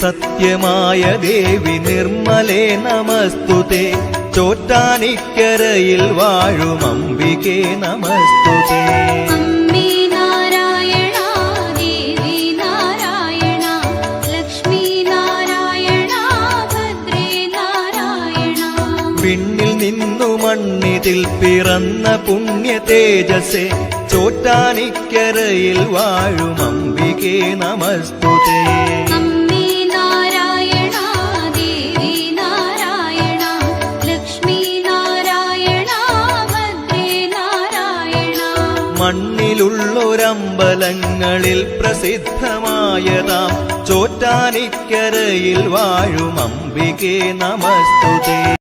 സത്യമായ ദേവി നിർമ്മലേ നമസ്തുതേ ചോറ്റാനിക്കരയിൽ വാഴും അംബികേ നമസ്തുതേ. വിണ്ണിൽ നിന്നു മണ്ണിതിൽ പിറന്ന പുണ്യ തേജസ്സേ ചോറ്റാനിക്കരയിൽ വാഴും അംബികേ നമസ്തുതേ. മണ്ണിലുള്ളൊരമ്പലങ്ങളിൽ പ്രസിദ്ധമായതാം ചോറ്റാനിക്കരയിൽ വാഴും അംബികേ നമസ്തുതേ.